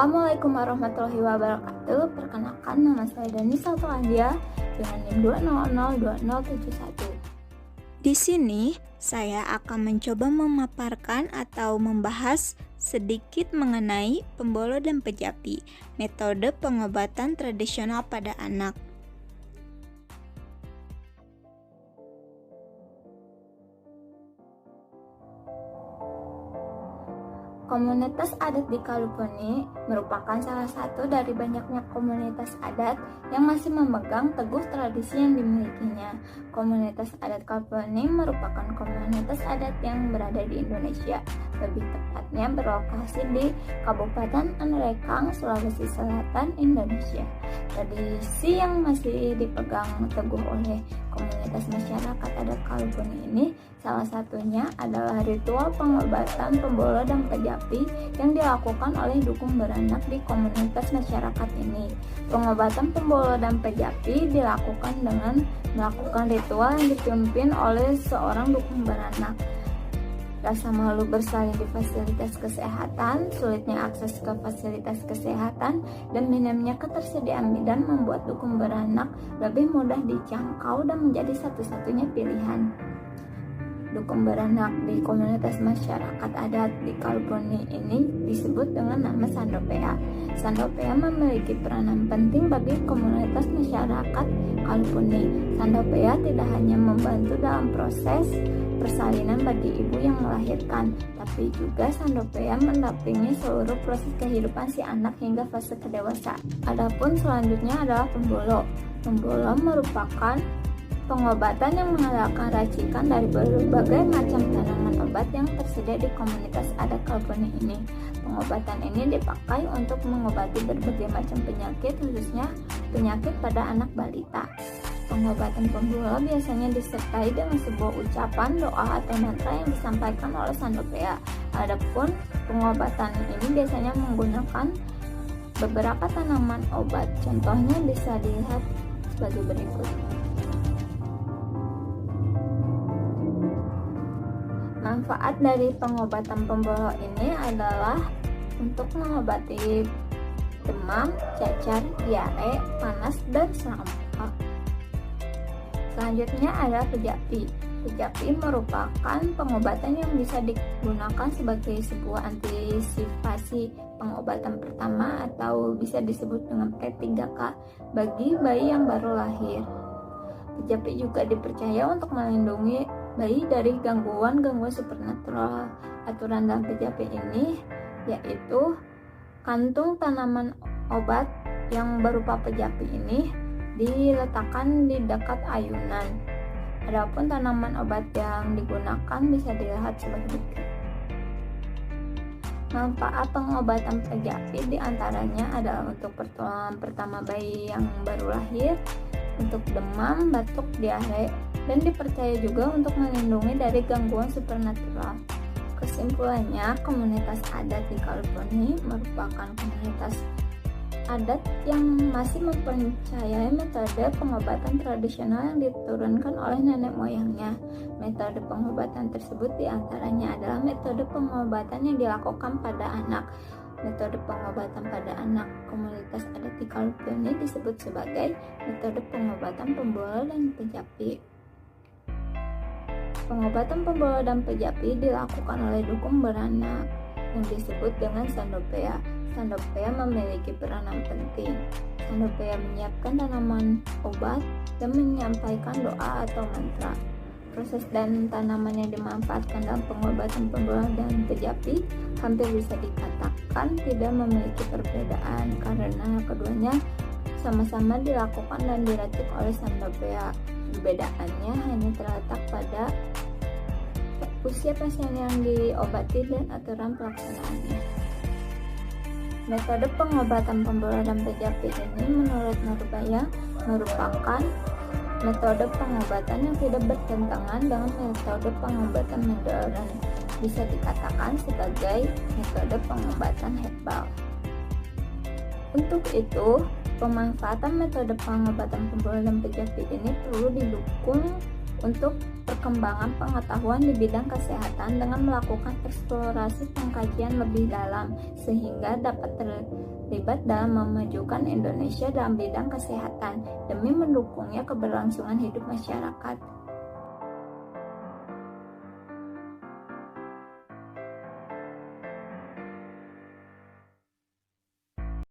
Assalamualaikum warahmatullahi wabarakatuh. Perkenalkan, nama saya Danisa Tolandia dengan NIM 2002071. Di sini saya akan mencoba memaparkan atau membahas sedikit mengenai pembolo dan pejapi, metode pengobatan tradisional pada anak. Komunitas adat di Kaluponi merupakan salah satu dari banyaknya komunitas adat yang masih memegang teguh tradisi yang dimilikinya. Komunitas adat Kaluponi merupakan komunitas adat yang berada di Indonesia, lebih tepatnya berlokasi di Kabupaten Nrekang, Sulawesi Selatan, Indonesia. Tradisi yang masih dipegang teguh oleh komunitas masyarakat adat Kaluponi ini salah satunya adalah ritual pengobatan pembolo dan pejapi yang dilakukan oleh dukun beranak di komunitas masyarakat ini. Pengobatan pembolo dan pejapi dilakukan dengan melakukan ritual yang dipimpin oleh seorang dukun beranak. Rasa malu bersalin di fasilitas kesehatan, sulitnya akses ke fasilitas kesehatan, dan minimnya ketersediaan bidan membuat dukun beranak lebih mudah dijangkau dan menjadi satu-satunya pilihan. Dukun beranak di komunitas masyarakat adat di Kaluponi ini disebut dengan nama Sandopea. Sandopea memiliki peranan penting bagi komunitas masyarakat Kaluponi. Sandopea tidak hanya membantu dalam proses persalinan bagi ibu yang melahirkan, tapi juga Sandopea mendampingi seluruh proses kehidupan si anak hingga fase kedewasaan. Adapun selanjutnya adalah pembolo. Pembolo merupakan pengobatan yang mengandalkan racikan dari berbagai macam tanaman obat yang tersedia di komunitas adat Kaluponi ini. Pengobatan ini dipakai untuk mengobati berbagai macam penyakit, khususnya penyakit pada anak balita. Pengobatan pembolo biasanya disertai dengan sebuah ucapan, doa, atau mantra yang disampaikan oleh Sandopea. Adapun pengobatan ini biasanya menggunakan beberapa tanaman obat. Contohnya bisa dilihat sebagai berikut. Manfaat dari pengobatan pembolo ini adalah untuk mengobati demam, cacar, diare, panas, dan sampah. Selanjutnya adalah pejapi. Pejapi merupakan pengobatan yang bisa digunakan sebagai sebuah antisipasi pengobatan pertama atau bisa disebut dengan P3K bagi bayi yang baru lahir. Pejapi juga dipercaya untuk melindungi bayi dari gangguan-gangguan supernatural. Aturan dalam pejapi ini yaitu kantung tanaman obat yang berupa pejapi ini diletakkan di dekat ayunan. Adapun tanaman obat yang digunakan bisa dilihat sebagai berikut. Manfaat pengobatan pejapi diantaranya adalah untuk pertolongan pertama bayi yang baru lahir, untuk demam, batuk, diare, dan dipercaya juga untuk melindungi dari gangguan supernatural. Kesimpulannya, komunitas adat di Kaluponi merupakan komunitas adat yang masih mempercayai metode pengobatan tradisional yang diturunkan oleh nenek moyangnya. Metode pengobatan tersebut diantaranya adalah metode pengobatan yang dilakukan pada anak. Metode pengobatan pada anak komunitas adat di Kaluponi disebut sebagai metode pengobatan pembolo dan pejapi. Pengobatan pembolo dan pejapi dilakukan oleh dukun beranak yang disebut dengan Sandopea. Sandopea memiliki peranan penting. Sandopea menyiapkan tanaman obat dan menyampaikan doa atau mantra. Proses dan tanaman yang dimanfaatkan dalam pengobatan pembolo dan pejapi hampir bisa dikatakan tidak memiliki perbedaan karena keduanya sama-sama dilakukan dan diracik oleh Sandopea. Perbedaannya hanya terletak pada usia pasien yang diobati dan aturan pelaksanaannya. Metode pengobatan pembolo dan pejapi ini menurut Nurbaya merupakan metode pengobatan yang tidak bertentangan dengan metode pengobatan modern. Bisa dikatakan sebagai metode pengobatan herbal. Untuk itu, pemanfaatan metode pengobatan pembolo dan pejapi ini perlu didukung untuk perkembangan pengetahuan di bidang kesehatan dengan melakukan eksplorasi pengkajian lebih dalam sehingga dapat terlibat dalam memajukan Indonesia dalam bidang kesehatan demi mendukungnya keberlangsungan hidup masyarakat.